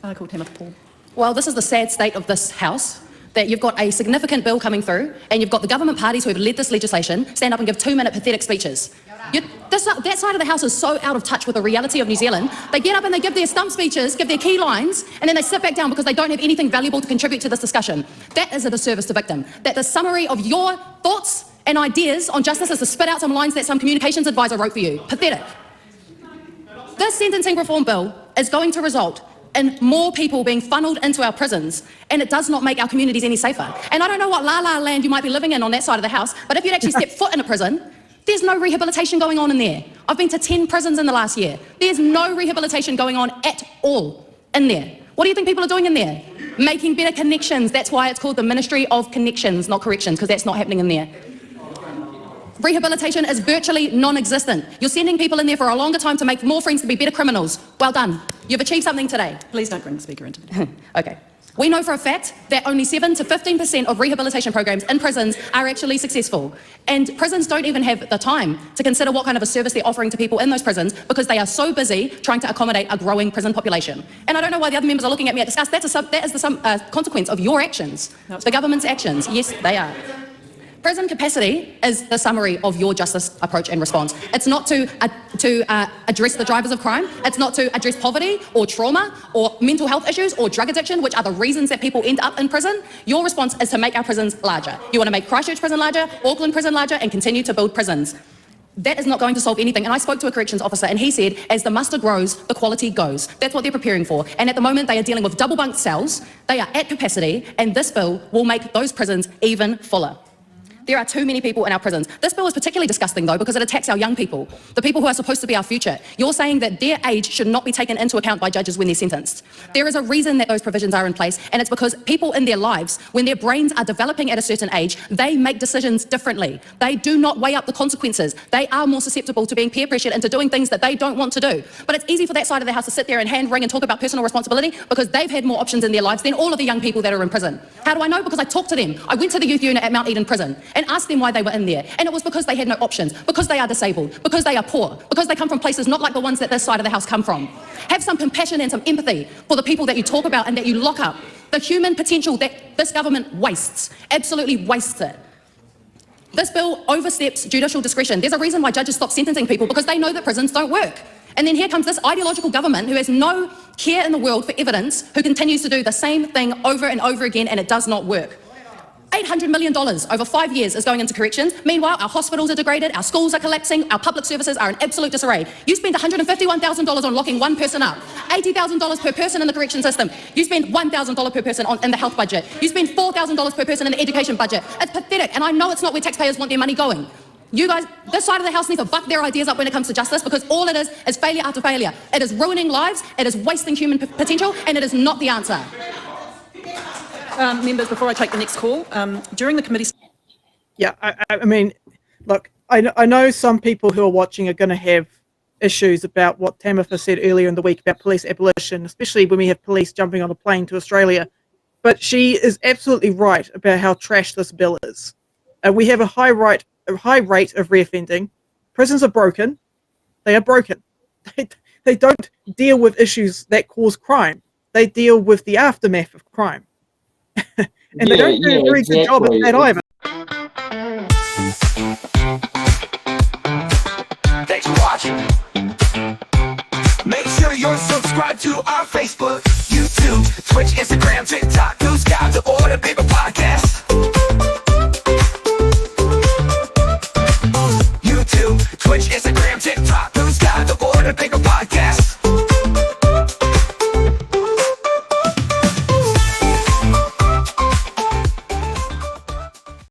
Called Tamatha Paul. Well, this is the sad state of this House, that you've got a significant bill coming through and you've got the government parties who have led this legislation stand up and give 2-minute pathetic speeches. That side of the House is so out of touch with the reality of New Zealand. They get up and they give their stump speeches, give their key lines, and then they sit back down because they don't have anything valuable to contribute to this discussion. That is a disservice to victim. That the summary of your thoughts and ideas on justice is to spit out some lines that some communications advisor wrote for you. Pathetic. This sentencing reform bill is going to result in more people being funneled into our prisons, and it does not make our communities any safer. And I don't know what la-la land you might be living in on that side of the House, but if you'd actually step foot in a prison, there's no rehabilitation going on in there. I've been to 10 prisons in the last year. There's no rehabilitation going on at all in there. What do you think people are doing in there? Making better connections. That's why it's called the Ministry of Connections, not Corrections, because that's not happening in there. Rehabilitation is virtually non-existent. You're sending people in there for a longer time to make more friends to be better criminals. Well done. You've achieved something today. Please don't bring the speaker into it. Okay. We know for a fact that only 7 to 15% of rehabilitation programs in prisons are actually successful. And prisons don't even have the time to consider what kind of a service they're offering to people in those prisons because they are so busy trying to accommodate a growing prison population. And I don't know why the other members are looking at me at disgust. That is the consequence of your actions, the government's actions. Yes, they are. Prison capacity is the summary of your justice approach and response. It's not to address the drivers of crime. It's not to address poverty or trauma or mental health issues or drug addiction, which are the reasons that people end up in prison. Your response is to make our prisons larger. You want to make Christchurch prison larger, Auckland prison larger, and continue to build prisons. That is not going to solve anything. And I spoke to a corrections officer and he said, as the muster grows, the quality goes. That's what they're preparing for. And at the moment, they are dealing with double bunked cells. They are at capacity, and this bill will make those prisons even fuller. There are too many people in our prisons. This bill is particularly disgusting, though, because it attacks our young people, the people who are supposed to be our future. You're saying that their age should not be taken into account by judges when they're sentenced. There is a reason that those provisions are in place, and it's because people in their lives, when their brains are developing at a certain age, they make decisions differently. They do not weigh up the consequences. They are more susceptible to being peer pressured into doing things that they don't want to do. But it's easy for that side of the House to sit there and hand wring and talk about personal responsibility because they've had more options in their lives than all of the young people that are in prison. How do I know? Because I talked to them. I went to the youth unit at Mount Eden Prison and asked them why they were in there. And it was because they had no options, because they are disabled, because they are poor, because they come from places not like the ones that this side of the House come from. Have some compassion and some empathy for the people that you talk about and that you lock up. The human potential that this government wastes, absolutely wastes it. This bill oversteps judicial discretion. There's a reason why judges stop sentencing people, because they know that prisons don't work. And then here comes this ideological government who has no care in the world for evidence, who continues to do the same thing over and over again, and it does not work. $800 million over 5 years is going into corrections. Meanwhile, our hospitals are degraded, our schools are collapsing, our public services are in absolute disarray. You spend $151,000 on locking one person up, $80,000 per person in the correction system. You spend $1,000 per person in the health budget. You spend $4,000 per person in the education budget. It's pathetic, and I know it's not where taxpayers want their money going. You guys, this side of the House needs to buck their ideas up when it comes to justice, because all it is failure after failure. It is ruining lives, it is wasting human potential, and it is not the answer. Members, before I take the next call, during the committee... Yeah, I mean, look, I know some people who are watching are going to have issues about what Tamatha said earlier in the week about police abolition, especially when we have police jumping on a plane to Australia. But she is absolutely right about how trash this bill is. We have a high rate of reoffending. Prisons are broken. They are broken. They don't deal with issues that cause crime. They deal with the aftermath of crime. And they don't do a very good job at that either. Thanks for watching. Make sure you're subscribed to our Facebook, YouTube, Twitch, Instagram, TikTok.